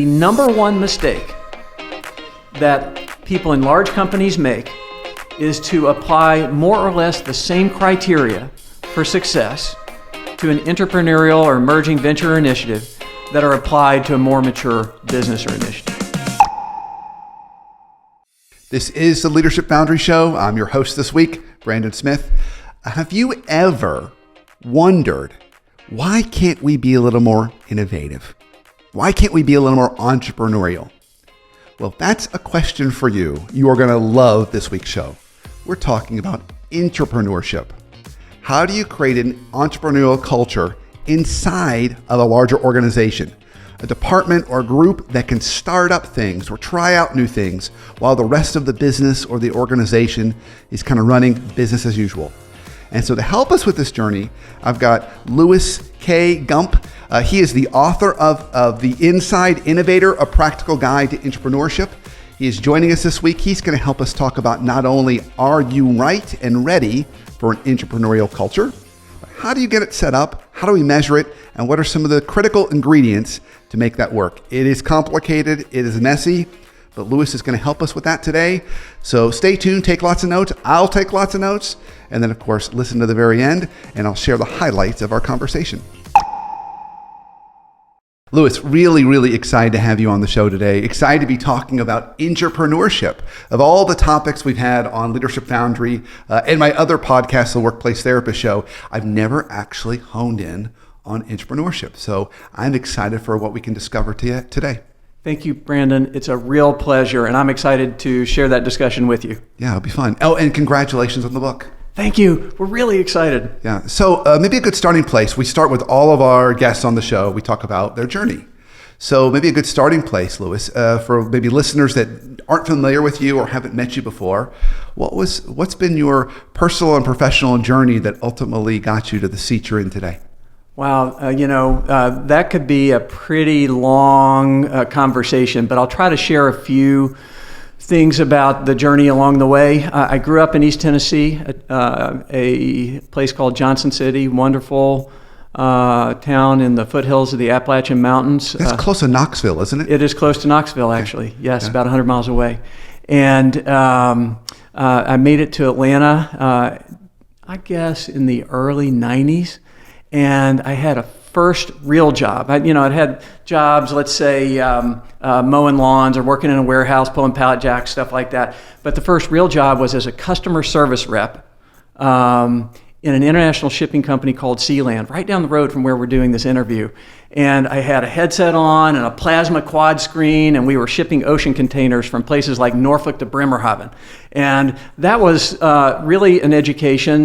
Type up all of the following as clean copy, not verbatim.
The number one mistake that people in large companies make is to apply more or less the same criteria for success to an entrepreneurial or emerging venture or initiative that are applied to a more mature business or initiative. This is the Leadership Boundary Show. I'm your host this week, Brandon Smith. Have you ever wondered, why can't we be a little more innovative? Why can't we be a little more entrepreneurial? Well, if that's a question for you, you are going to love this week's show. We're talking about intrapreneurship. How do you create an entrepreneurial culture inside of a larger organization? A department or group that can start up things or try out new things while the rest of the business or the organization is kind of running business as usual. And so to help us with this journey, I've got Louis K. Gump. He is the author of the Inside Innovator, a practical guide to intrapreneurship. He is joining us this week. He's going to help us talk about not only are you right and ready for an entrepreneurial culture, but how do you get it set up? How do we measure it? And what are some of the critical ingredients to make that work? It is complicated. It is messy. But Louis is going to help us with that today. So stay tuned, take lots of notes. I'll take lots of notes. And then, of course, listen to the very end, and I'll share the highlights of our conversation. Louis, really excited to have you on the show today. Excited to be talking about intrapreneurship. Of all the topics we've had on Leadership Boundary and my other podcast, The Workplace Therapist Show, I've never actually honed in on intrapreneurship. So I'm excited for what we can discover today. Thank you, Brandon. It's a real pleasure, and I'm excited to share that discussion with you. Yeah, it'll be fun. Oh, and congratulations on the book. Thank you. We're really excited. Yeah. So maybe a good starting place. We start with all of our guests on the show. We talk about their journey. So maybe a good starting place, Louis, for maybe listeners that aren't familiar with you or haven't met you before. What's been your personal and professional journey that ultimately got you to the seat you're in today? Wow, that could be a pretty long conversation, but I'll try to share a few things about the journey along the way. I grew up in East Tennessee, a place called Johnson City, wonderful town in the foothills of the Appalachian Mountains. That's close to Knoxville, isn't it? It is close to Knoxville, actually. Yes, about 100 miles away. And I made it to Atlanta, I guess, in the early 90s. And I had a first real job. I'd had jobs, let's say, mowing lawns or working in a warehouse, pulling pallet jacks, stuff like that. But the first real job was as a customer service rep in an international shipping company called Sealand, right down the road from where we're doing this interview. And I had a headset on and a plasma quad screen, and we were shipping ocean containers from places like Norfolk to Bremerhaven. And that was really an education.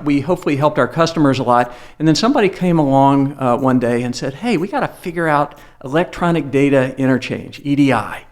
We hopefully helped our customers a lot. And then somebody came along one day and said, hey, we got to figure out electronic data interchange, EDI.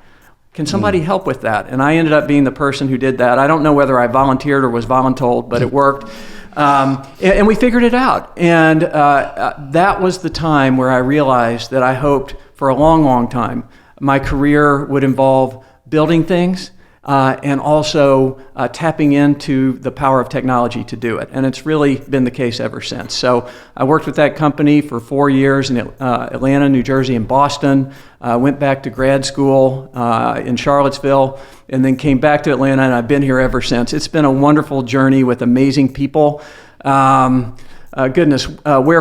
Can somebody help with that? And I ended up being the person who did that. I don't know whether I volunteered or was voluntold, but it worked. And we figured it out. And that was the time where I realized that I hoped for a long time my career would involve building things and also tapping into the power of technology to do it. And it's really been the case ever since. So I worked with that company for 4 years in Atlanta, New Jersey, and Boston. Went back to grad school in Charlottesville, and then came back to Atlanta, and I've been here ever since. It's been a wonderful journey with amazing people. Where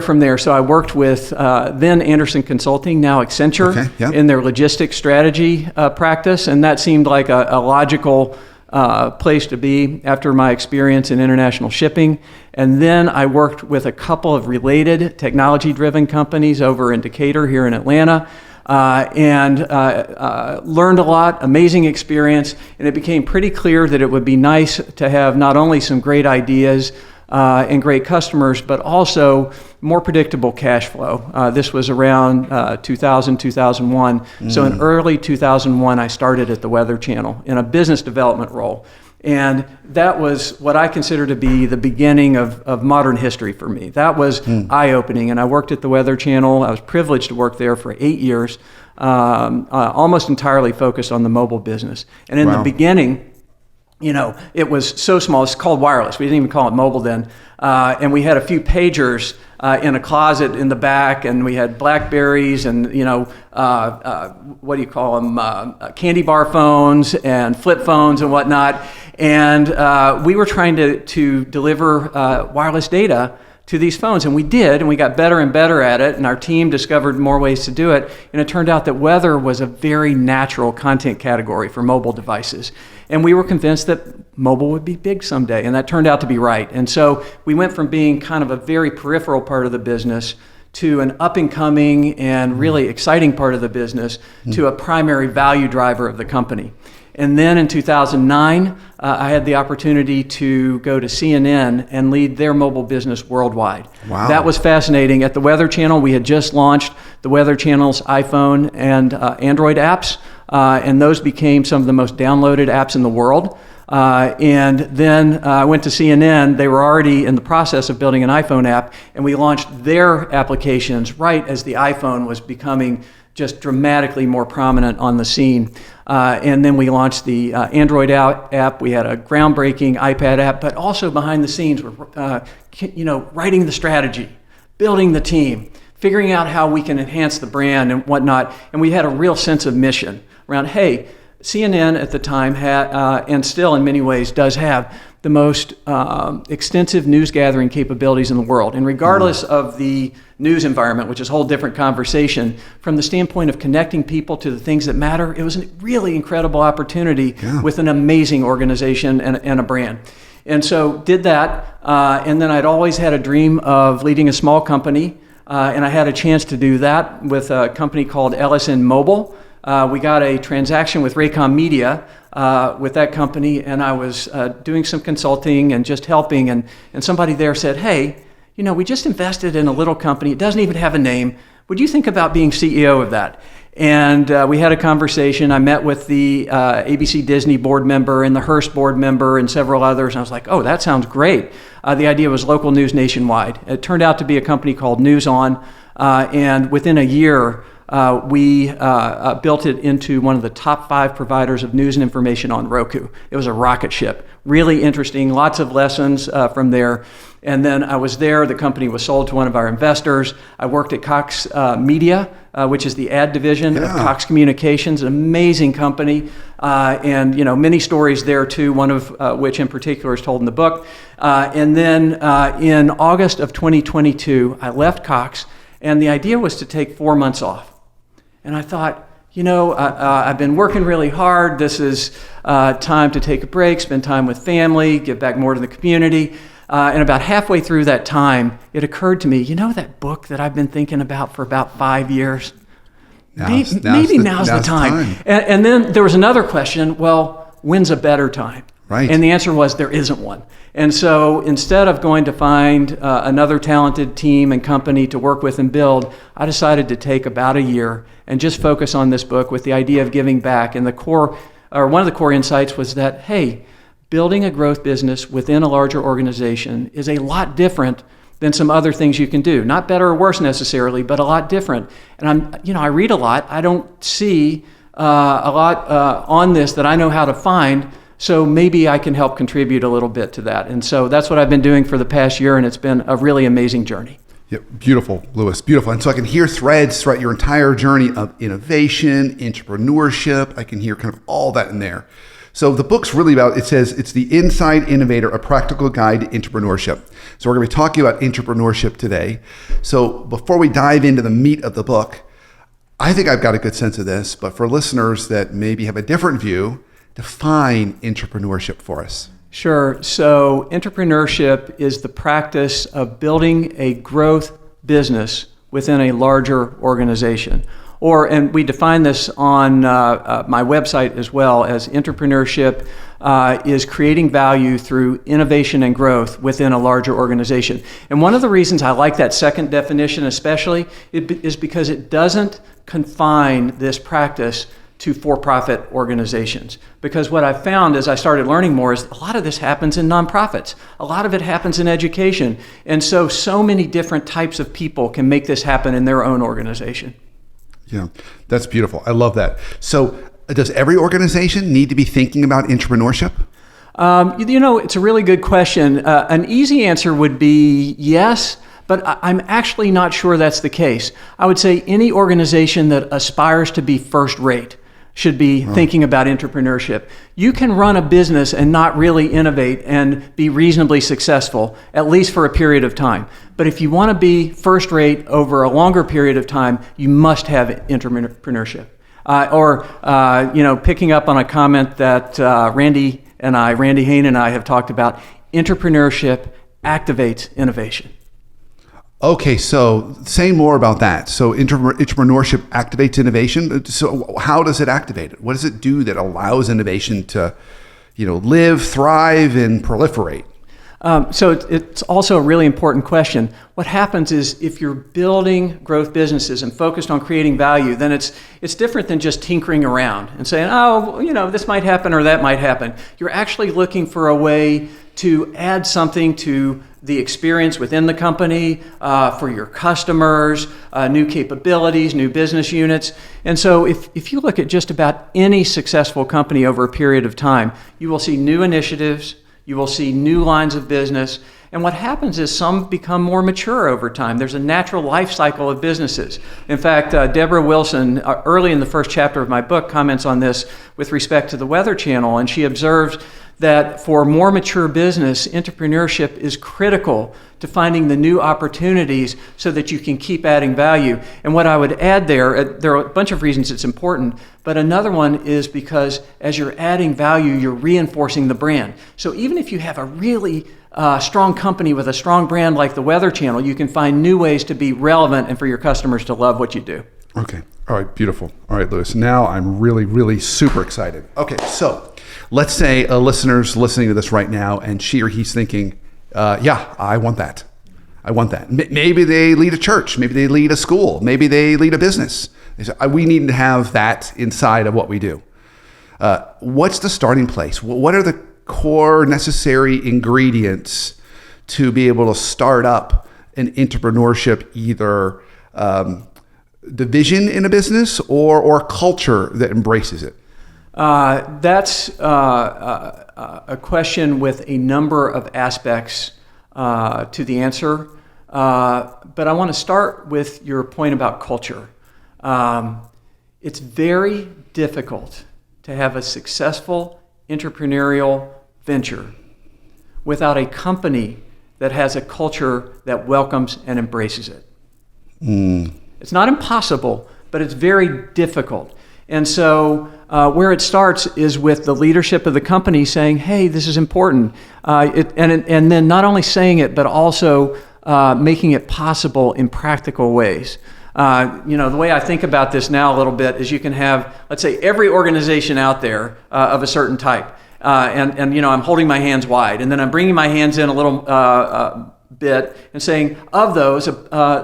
from there? So I worked with then Anderson Consulting, now Accenture, in their logistics strategy practice, and that seemed like a logical place to be after my experience in international shipping. And then I worked with a couple of related technology-driven companies over in Decatur here in Atlanta. And learned a lot, amazing experience, and it became pretty clear that it would be nice to have not only some great ideas and great customers, but also more predictable cash flow. This was around 2000, 2001. So in early 2001, I started at the Weather Channel in a business development role. And that was what I consider to be the beginning of modern history for me. That was eye-opening. And I worked at the Weather Channel. I was privileged to work there for 8 years, almost entirely focused on the mobile business. And in the beginning, it was so small. It's called wireless. We didn't even call it mobile then. And we had a few pagers in a closet in the back, and we had Blackberries and, what do you call them, candy bar phones and flip phones and whatnot. And we were trying to deliver wireless data to these phones, and we did, and we got better and better at it, and our team discovered more ways to do it, and it turned out that weather was a very natural content category for mobile devices. And we were convinced that mobile would be big someday, and that turned out to be right. And so we went from being kind of a very peripheral part of the business to an up-and-coming and really exciting part of the business to a primary value driver of the company. And then in 2009, I had the opportunity to go to CNN and lead their mobile business worldwide. Wow. That was fascinating. At the Weather Channel, we had just launched the Weather Channel's iPhone and Android apps, and those became some of the most downloaded apps in the world. And then I went to CNN. They were already in the process of building an iPhone app, and we launched their applications right as the iPhone was becoming just dramatically more prominent on the scene. And then we launched the Android app. We had a groundbreaking iPad app, but also behind the scenes, we're writing the strategy, building the team, figuring out how we can enhance the brand and whatnot. And we had a real sense of mission around, hey, CNN at the time had, and still in many ways does have, the most extensive news gathering capabilities in the world. And regardless of the news environment, which is a whole different conversation, from the standpoint of connecting people to the things that matter, it was a really incredible opportunity with an amazing organization and a brand. And so did that, and then I'd always had a dream of leading a small company, and I had a chance to do that with a company called LSN Mobile. We got a transaction with Raycom Media with that company, and I was doing some consulting and just helping, and somebody there said, hey, we just invested in a little company. It doesn't even have a name. Would you think about being CEO of that? And we had a conversation. I met with the ABC Disney board member and the Hearst board member and several others, and I was like, oh, that sounds great. The idea was local news nationwide. It turned out to be a company called News On, and within a year, we built it into one of the top 5 providers of news and information on Roku. It was a rocket ship. Really interesting, lots of lessons from there. And then I was there. The company was sold to one of our investors. I worked at Cox Media, which is the ad division of Cox Communications, an amazing company. And many stories there too, one of which in particular is told in the book. And then in August of 2022, I left Cox, and the idea was to take 4 months off. And I thought, I've been working really hard. This is time to take a break, spend time with family, give back more to the community. And about halfway through that time, it occurred to me, that book that I've been thinking about for about 5 years? Now's the time. And then there was another question, well, when's a better time? Right. And the answer was there isn't one. And so instead of going to find another talented team and company to work with and build, I decided to take about a year and just focus on this book with the idea of giving back. And one of the core insights was that, hey, building a growth business within a larger organization is a lot different than some other things you can do. Not better or worse necessarily, but a lot different. And I read a lot. I don't see a lot on this that I know how to find. So maybe I can help contribute a little bit to that. And so that's what I've been doing for the past year, and it's been a really amazing journey. Yeah, beautiful, Louis, beautiful. And so I can hear threads throughout your entire journey of innovation, entrepreneurship. I can hear kind of all that in there. So the book's really about, it says, it's the Inside Innovator, a practical guide to entrepreneurship. So we're going to be talking about entrepreneurship today. So before we dive into the meat of the book, I think I've got a good sense of this, but for listeners that maybe have a different view, define entrepreneurship for us. Sure. So entrepreneurship is the practice of building a growth business within a larger organization. And we define this on my website as well as entrepreneurship is creating value through innovation and growth within a larger organization. And one of the reasons I like that second definition especially is because it doesn't confine this practice to for-profit organizations. Because what I found as I started learning more is a lot of this happens in nonprofits. A lot of it happens in education. And so many different types of people can make this happen in their own organization. Yeah, that's beautiful. I love that. So does every organization need to be thinking about entrepreneurship? It's a really good question. An easy answer would be yes, but I'm actually not sure that's the case. I would say any organization that aspires to be first rate should be thinking about entrepreneurship. You can run a business and not really innovate and be reasonably successful, at least for a period of time. But if you want to be first rate over a longer period of time, you must have entrepreneurship. Picking up on a comment that Randy Hain and I have talked about, entrepreneurship activates innovation. Okay, so say more about that. So intrapreneurship activates innovation. So how does it activate it? What does it do that allows innovation to, live, thrive, and proliferate? So it's also a really important question. What happens is if you're building growth businesses and focused on creating value, then it's different than just tinkering around and saying, this might happen or that might happen. You're actually looking for a way to add something to the experience within the company, for your customers, new capabilities, new business units. And so if you look at just about any successful company over a period of time, you will see new initiatives, you will see new lines of business. And what happens is some become more mature over time. There's a natural life cycle of businesses. In fact, Deborah Wilson, early in the first chapter of my book, comments on this with respect to the Weather Channel, and she observes that for more mature business, entrepreneurship is critical to finding the new opportunities so that you can keep adding value. And what I would add there are a bunch of reasons it's important, but another one is because as you're adding value, you're reinforcing the brand. So even if you have a really strong company with a strong brand like the Weather Channel, you can find new ways to be relevant and for your customers to love what you do. Okay. All right. Beautiful. All right, Lewis. Now I'm really, really super excited. Okay. So let's say a listener's listening to this right now and she or he's thinking, I want that. I want that. Maybe they lead a church. Maybe they lead a school. Maybe they lead a business. They say, we need to have that inside of what we do. What's the starting place? What are the core necessary ingredients to be able to start up an entrepreneurship, either division in a business or culture that embraces it? That's a question with a number of aspects to the answer. But I want to start with your point about culture. It's very difficult to have a successful entrepreneurial venture without a company that has a culture that welcomes and embraces it. It's not impossible, but it's very difficult. And so where it starts is with the leadership of the company saying, hey, this is important. And then not only saying it, but also making it possible in practical ways. The way I think about this now a little bit is you can have, let's say, every organization out there of a certain type. I'm holding my hands wide, and then I'm bringing my hands in a little bit and saying, of those,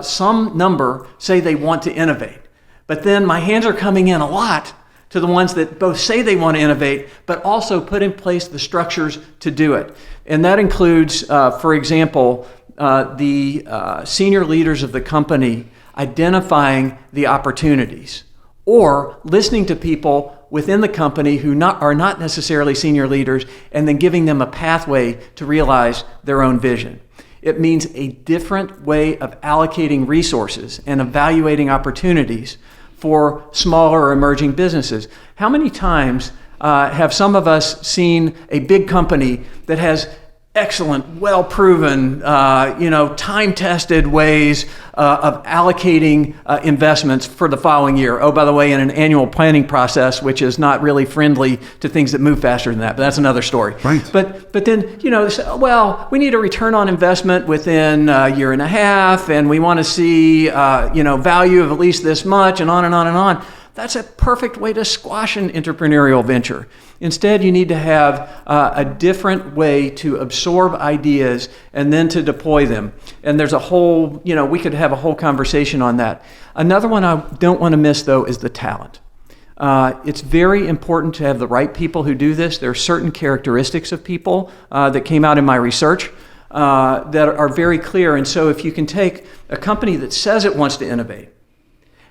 some number say they want to innovate. But then my hands are coming in a lot to the ones that both say they want to innovate, but also put in place the structures to do it. And that includes, for example, the senior leaders of the company identifying the opportunities, or listening to people within the company who are not necessarily senior leaders, and then giving them a pathway to realize their own vision. It means a different way of allocating resources and evaluating opportunities for smaller emerging businesses. How many times have some of us seen a big company that has excellent, well-proven, time-tested ways of allocating investments for the following year? Oh, by the way, in an annual planning process, which is not really friendly to things that move faster than that, but that's another story. Right. But then, they say, well, we need a return on investment within a year and a half, and we want to see, value of at least this much, and on and on and on. That's a perfect way to squash an entrepreneurial venture. Instead, you need to have a different way to absorb ideas and then to deploy them. And there's a whole, we could have a whole conversation on that. Another one I don't want to miss, though, is the talent. It's very important to have the right people who do this. There are certain characteristics of people that came out in my research that are very clear. And so if you can take a company that says it wants to innovate,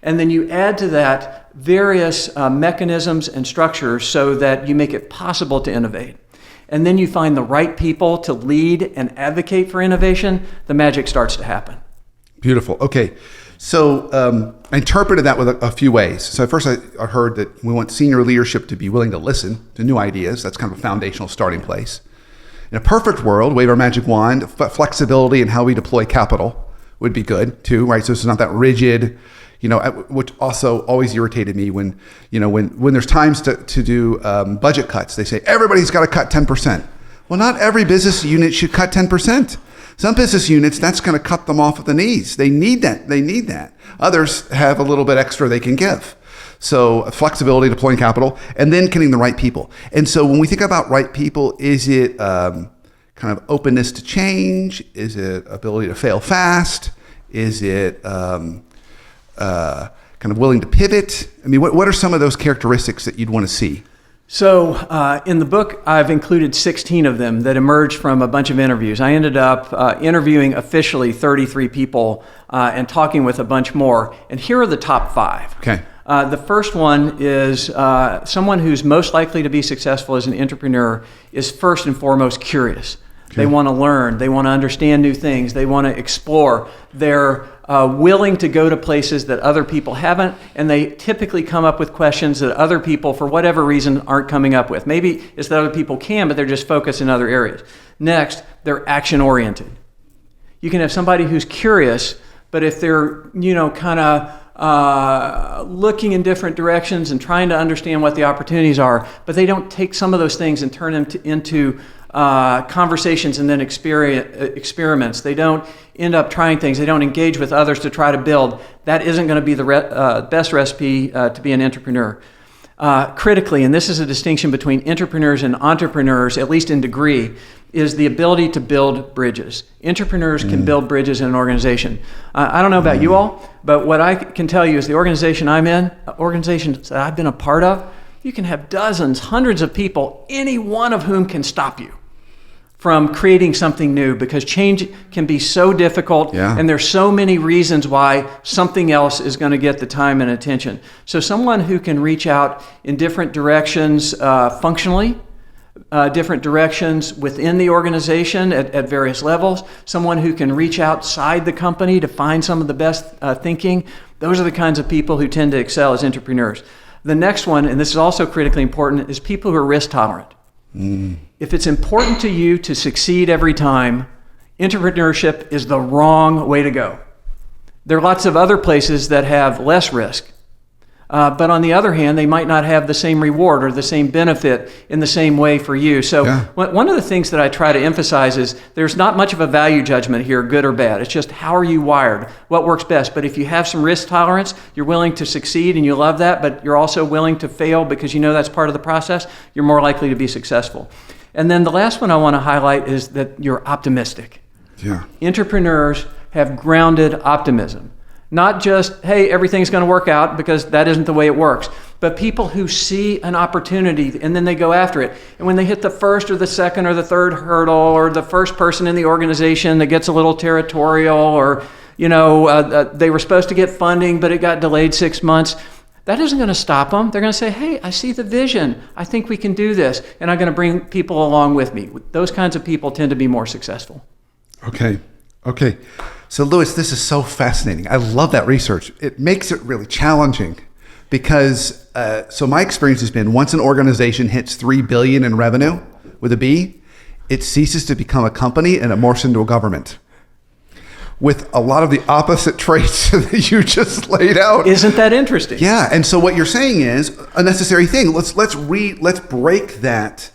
and then you add to that various mechanisms and structures so that you make it possible to innovate. and then you find the right people to lead and advocate for innovation, the magic starts to happen. Beautiful. Okay. So I interpreted that with a few ways. So first I heard that we want senior leadership to be willing to listen to new ideas. That's kind of a foundational starting place. In a perfect world, wave our magic wand, flexibility in how we deploy capital would be good too, right? So it's not that rigid, which also always irritated me when there's times to do budget cuts. They say, everybody's got to cut 10%. Well, not every business unit should cut 10%. Some business units, that's going to cut them off at the knees. They need that. Others have a little bit extra they can give. So flexibility, deploying capital, and then getting the right people. And so when we think about right people, is it kind of openness to change? Is it ability to fail fast? Is it kind of willing to pivot? I mean, what are some of those characteristics that you'd want to see? So in the book, I've included 16 of them that emerged from a bunch of interviews. I ended up interviewing officially 33 people and talking with a bunch more. And here are the top 5. Okay. The first one is someone who's most likely to be successful as an entrepreneur is first and foremost curious. Okay. They want to learn. They want to understand new things. They want to explore. They're willing to go to places that other people haven't, and they typically come up with questions that other people, for whatever reason, aren't coming up with. Maybe it's that other people can, but they're just focused in other areas. Next, they're action-oriented. You can have somebody who's curious, but if they're, kind of looking in different directions and trying to understand what the opportunities are, but they don't take some of those things and turn them into conversations and then experiments. They don't end up trying things. They don't engage with others to try to build. That isn't going to be the best recipe to be an entrepreneur. Critically, and this is a distinction between entrepreneurs and entrepreneurs, at least in degree, is the ability to build bridges. Entrepreneurs can build bridges in an organization. I don't know about you all, but what I can tell you is the organization I'm in, organizations that I've been a part of, you can have dozens, hundreds of people, any one of whom can stop you from creating something new, because change can be so difficult, and there's so many reasons why something else is going to get the time and attention. So someone who can reach out in different directions functionally, different directions within the organization at various levels, someone who can reach outside the company to find some of the best thinking, those are the kinds of people who tend to excel as entrepreneurs. The next one, and this is also critically important, is people who are risk tolerant. If it's important to you to succeed every time, entrepreneurship is the wrong way to go. There are lots of other places that have less risk. But on the other hand, they might not have the same reward or the same benefit in the same way for you. So one of the things that I try to emphasize is there's not much of a value judgment here, good or bad. It's just how are you wired, what works best. But if you have some risk tolerance, you're willing to succeed and you love that, but you're also willing to fail because you know that's part of the process, you're more likely to be successful. And then the last one I want to highlight is that you're optimistic. Entrepreneurs have grounded optimism. Not just, hey, everything's going to work out, because that isn't the way it works. But people who see an opportunity and then they go after it. And when they hit the first or the second or the third hurdle, or the first person in the organization that gets a little territorial, or, they were supposed to get funding, but it got delayed 6 months, that isn't going to stop them. They're going to say, hey, I see the vision. I think we can do this. And I'm going to bring people along with me. Those kinds of people tend to be more successful. Okay. So Louis, this is so fascinating. I love that research. It makes it really challenging because, so my experience has been once an organization hits 3 billion in revenue with a B, it ceases to become a company and it morphs into a government with a lot of the opposite traits that you just laid out. Isn't that interesting? Yeah. And so what you're saying is a necessary thing. Let's break that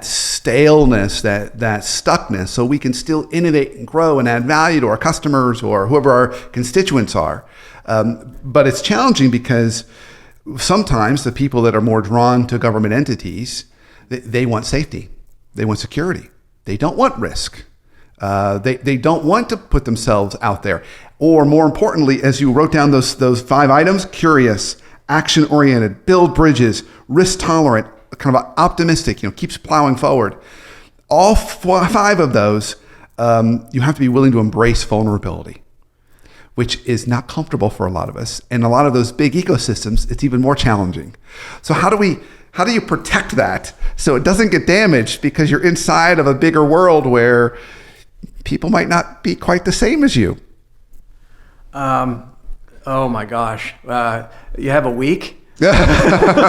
staleness, that stuckness, so we can still innovate and grow and add value to our customers or whoever our constituents are. But it's challenging because sometimes the people that are more drawn to government entities, they want safety. They want security. They don't want risk. They don't want to put themselves out there. Or more importantly, as you wrote down those 5 items, curious, action-oriented, build bridges, risk-tolerant, kind of optimistic, keeps plowing forward. All 5 of those, you have to be willing to embrace vulnerability, which is not comfortable for a lot of us. And a lot of those big ecosystems, it's even more challenging. So how do how do you protect that so it doesn't get damaged because you're inside of a bigger world where people might not be quite the same as you? Oh my gosh. You have a week? Let's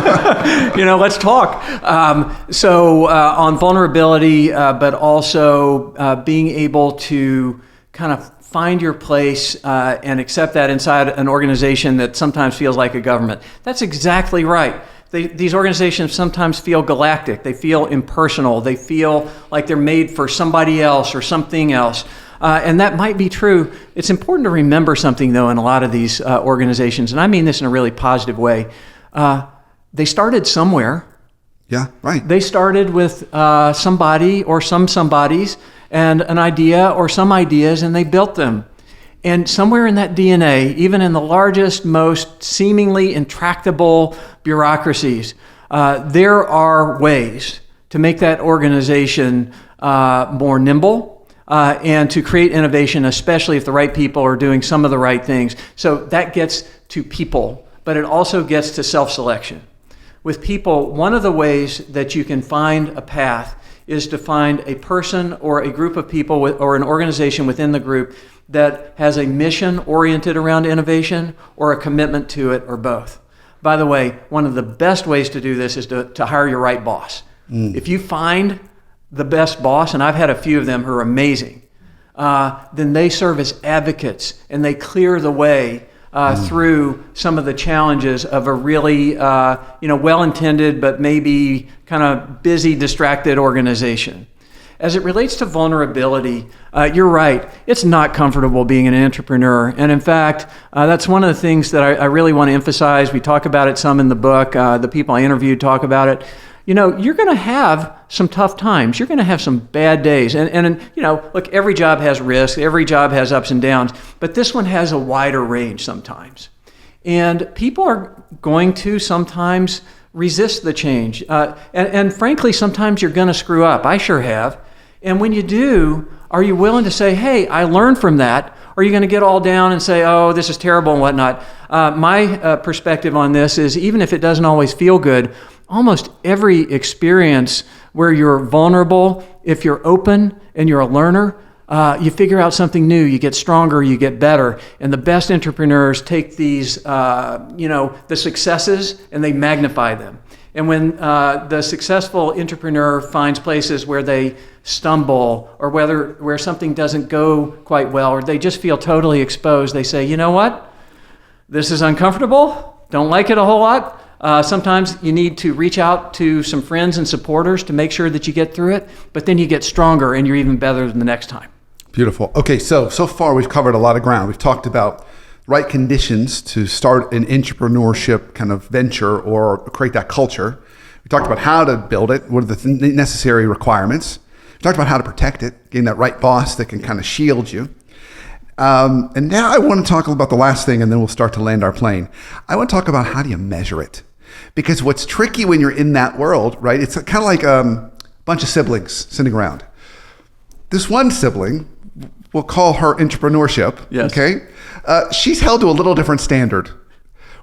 talk. On vulnerability, but also being able to kind of find your place and accept that inside an organization that sometimes feels like a government. That's exactly right. These organizations sometimes feel galactic. They feel impersonal. They feel like they're made for somebody else or something else. And that might be true. It's important to remember something, though, in a lot of these organizations, and I mean this in a really positive way. They started somewhere. Yeah, right. They started with somebody or some somebodies and an idea or some ideas, and they built them. And somewhere in that DNA, even in the largest, most seemingly intractable bureaucracies, there are ways to make that organization more nimble and to create innovation, especially if the right people are doing some of the right things. So that gets to people, but it also gets to self-selection. With people, one of the ways that you can find a path is to find a person or a group of people or an organization within the group that has a mission oriented around innovation or a commitment to it or both. By the way, one of the best ways to do this is to hire your right boss. If you find the best boss, and I've had a few of them who are amazing, then they serve as advocates and they clear the way through some of the challenges of a really well-intended but maybe kind of busy, distracted organization. As it relates to vulnerability, you're right. It's not comfortable being an entrepreneur. And in fact, that's one of the things that I really want to emphasize. We talk about it some in the book. The people I interviewed talk about it. You're going to have some tough times. You're going to have some bad days. And look, every job has risk. Every job has ups and downs. But this one has a wider range sometimes. And people are going to sometimes resist the change. And frankly, sometimes you're going to screw up. I sure have. And when you do, are you willing to say, hey, I learned from that? Or are you going to get all down and say, oh, this is terrible and whatnot? My perspective on this is, even if it doesn't always feel good, almost every experience where you're vulnerable, if you're open and you're a learner, you figure out something new, you get stronger, you get better. And the best entrepreneurs take these, the successes and they magnify them. And when the successful entrepreneur finds places where they stumble or where something doesn't go quite well, or they just feel totally exposed, they say, you know what? This is uncomfortable. Don't like it a whole lot. Sometimes you need to reach out to some friends and supporters to make sure that you get through it, but then you get stronger and you're even better than the next time. Beautiful. Okay, so far we've covered a lot of ground. We've talked about right conditions to start an entrepreneurship kind of venture or create that culture. We talked about how to build it, what are the necessary requirements. We talked about how to protect it, getting that right boss that can kind of shield you. And now I want to talk about the last thing, and then we'll start to land our plane. I want to talk about how do you measure it? Because what's tricky when you're in that world, right? It's kind of like a bunch of siblings sitting around. This one sibling, we'll call her intrapreneurship. Yes. Okay? She's held to a little different standard,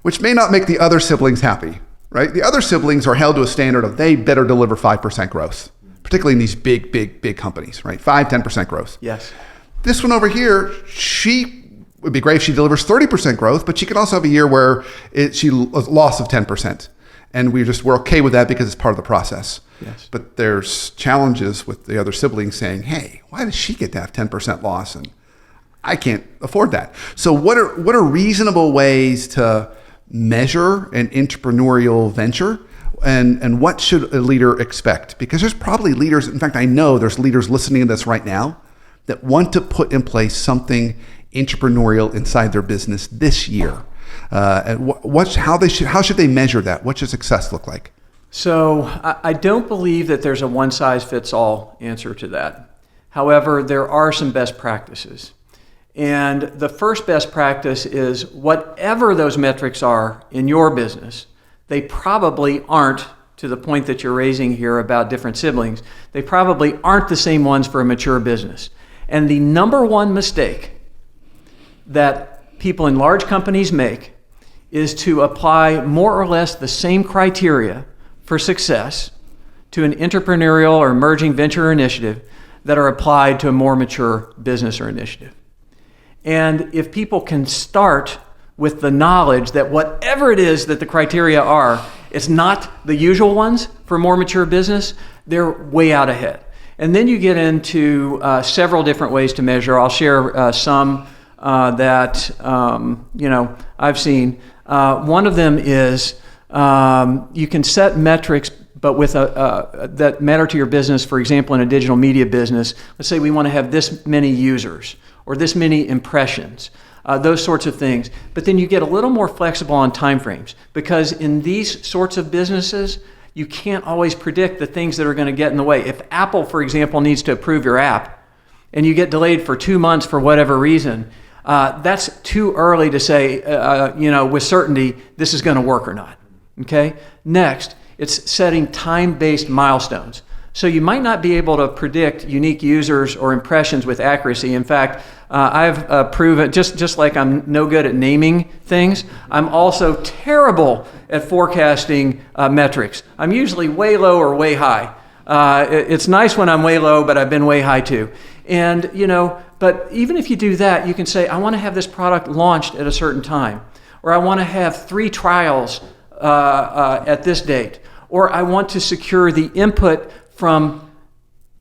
which may not make the other siblings happy, right? The other siblings are held to a standard of they better deliver 5% growth, particularly in these big companies, right? 5-10% growth. Yes. This one over here, she would be great if she delivers 30% growth, but she can also have a year where she loss of 10%. And we're okay with that because it's part of the process. Yes. But there's challenges with the other siblings saying, hey, why does she get to have 10% loss? And I can't afford that. So what are reasonable ways to measure an entrepreneurial venture? And what should a leader expect? Because there's probably leaders, in fact, I know there's leaders listening to this right now that want to put in place something entrepreneurial inside their business this year. And how should they measure that? What should success look like? So I don't believe that there's a one-size-fits-all answer to that. However, there are some best practices. And the first best practice is whatever those metrics are in your business, they probably aren't, to the point that you're raising here about different siblings, they probably aren't the same ones for a mature business. And the number one mistake that people in large companies make is to apply more or less the same criteria for success to an entrepreneurial or emerging venture or initiative that are applied to a more mature business or initiative. And if people can start with the knowledge that whatever it is that the criteria are, it's not the usual ones for more mature business, they're way out ahead. And then you get into several different ways to measure. I'll share some that I've seen. One of them is you can set metrics, but with that matter to your business. For example, in a digital media business, let's say we want to have this many users or this many impressions. Those sorts of things. But then you get a little more flexible on timeframes, because in these sorts of businesses, you can't always predict the things that are going to get in the way. If Apple, for example, needs to approve your app and you get delayed for 2 months for whatever reason, that's too early to say, with certainty, this is going to work or not. Okay? Next, it's setting time-based milestones. So you might not be able to predict unique users or impressions with accuracy. In fact, I've proven, just like I'm no good at naming things, I'm also terrible at forecasting metrics. I'm usually way low or way high. It's nice when I'm way low, but I've been way high too. And, but even if you do that, you can say, I want to have this product launched at a certain time, or I want to have 3 trials at this date, or I want to secure the input from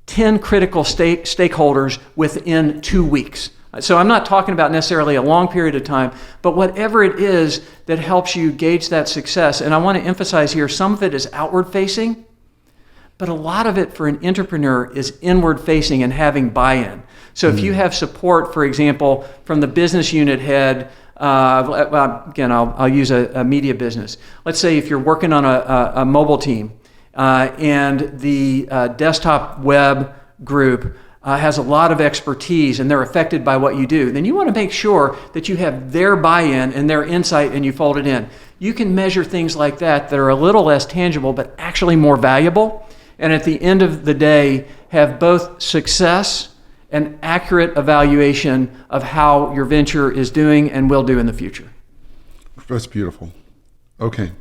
10 critical stakeholders within 2 weeks. So I'm not talking about necessarily a long period of time, but whatever it is that helps you gauge that success. And I want to emphasize here, some of it is outward facing, but a lot of it for an entrepreneur is inward facing and having buy-in. So if you have support, for example, from the business unit head, again, I'll use a media business. Let's say if you're working on a mobile team, and the desktop web group has a lot of expertise and they're affected by what you do, then you want to make sure that you have their buy-in and their insight and you fold it in. You can measure things like that are a little less tangible but actually more valuable, and at the end of the day have both success and accurate evaluation of how your venture is doing and will do in the future. That's beautiful. Okay.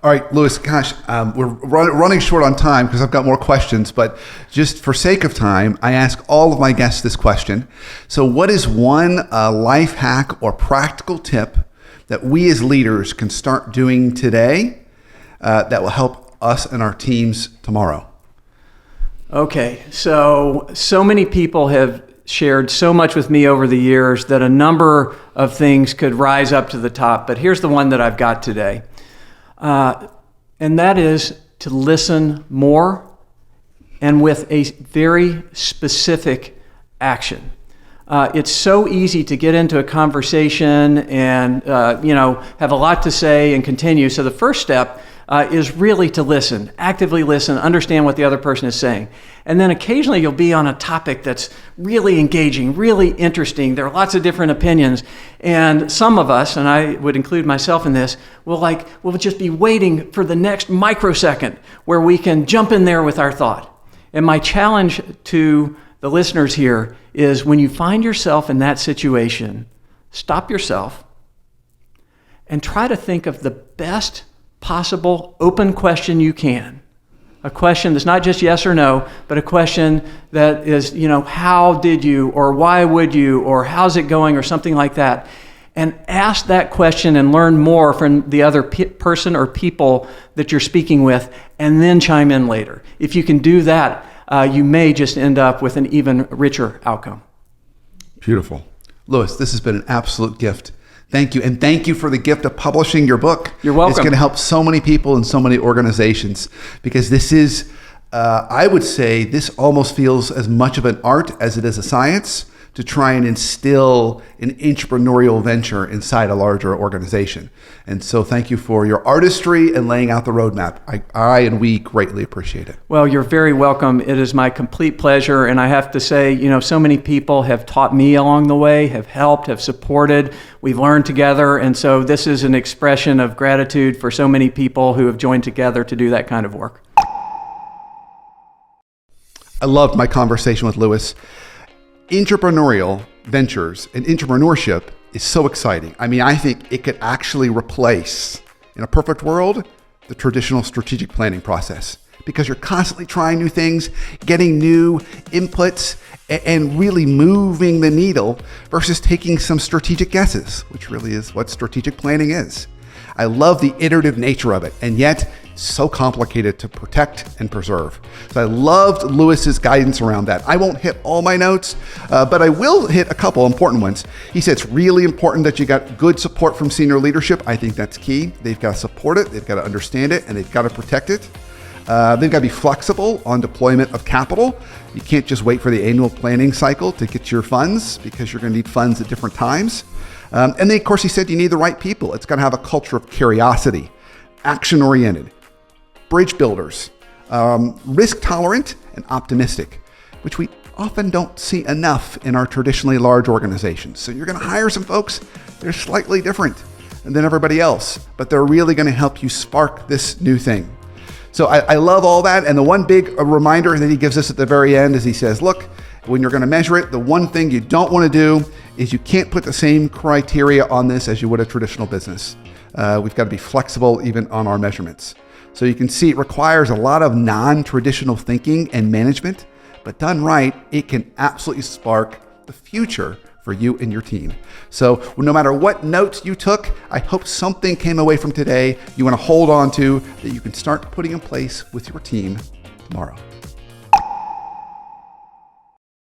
All right, Louis, gosh, we're running short on time because I've got more questions, but just for sake of time, I ask all of my guests this question. So what is one life hack or practical tip that we as leaders can start doing today that will help us and our teams tomorrow? Okay, so many people have shared so much with me over the years that a number of things could rise up to the top, but here's the one that I've got today. And that is to listen more and with a very specific action. It's so easy to get into a conversation and have a lot to say and continue. So the first step is really to listen, actively listen, understand what the other person is saying. And then occasionally you'll be on a topic that's really engaging, really interesting. There are lots of different opinions. And some of us, and I would include myself in this, we'll just be waiting for the next microsecond where we can jump in there with our thought. And my challenge to the listeners here is, when you find yourself in that situation, stop yourself and try to think of the best possible open question you can. A question that's not just yes or no, but a question that is, how did you, or why would you, or how's it going, or something like that. And ask that question and learn more from the other person or people that you're speaking with, and then chime in later. If you can do that, you may just end up with an even richer outcome. Beautiful. Louis, this has been an absolute gift. Thank you. And thank you for the gift of publishing your book. You're welcome. It's going to help so many people and so many organizations, because this is, I would say, this almost feels as much of an art as it is a science, to try and instill an entrepreneurial venture inside a larger organization. And so thank you for your artistry and laying out the roadmap. I and we greatly appreciate it. Well, you're very welcome. It is my complete pleasure. And I have to say, so many people have taught me along the way, have helped, have supported. We've learned together. And so this is an expression of gratitude for so many people who have joined together to do that kind of work. I loved my conversation with Louis. Intrapreneurial ventures and entrepreneurship is so exciting. I mean, I think it could actually replace, in a perfect world, the traditional strategic planning process, because you're constantly trying new things, getting new inputs, and really moving the needle versus taking some strategic guesses, which really is what strategic planning is. I love the iterative nature of it, and yet so complicated to protect and preserve. So I loved Lewis's guidance around that. I won't hit all my notes, but I will hit a couple important ones. He said it's really important that you got good support from senior leadership. I think that's key. They've got to support it, they've got to understand it, and they've got to protect it. They've got to be flexible on deployment of capital. You can't just wait for the annual planning cycle to get your funds, because you're going to need funds at different times. And then, of course, he said you need the right people. It's got to have a culture of curiosity, action-oriented, bridge builders, risk-tolerant, and optimistic, which we often don't see enough in our traditionally large organizations. So you're going to hire some folks that are slightly different than everybody else, but they're really going to help you spark this new thing. So I love all that. And the one big reminder that he gives us at the very end is he says, look, when you're going to measure it, the one thing you don't want to do is you can't put the same criteria on this as you would a traditional business. We've got to be flexible even on our measurements. So you can see it requires a lot of non-traditional thinking and management, but done right, it can absolutely spark the future for you and your team. So no matter what notes you took, I hope something came away from today you want to hold on to that you can start putting in place with your team tomorrow.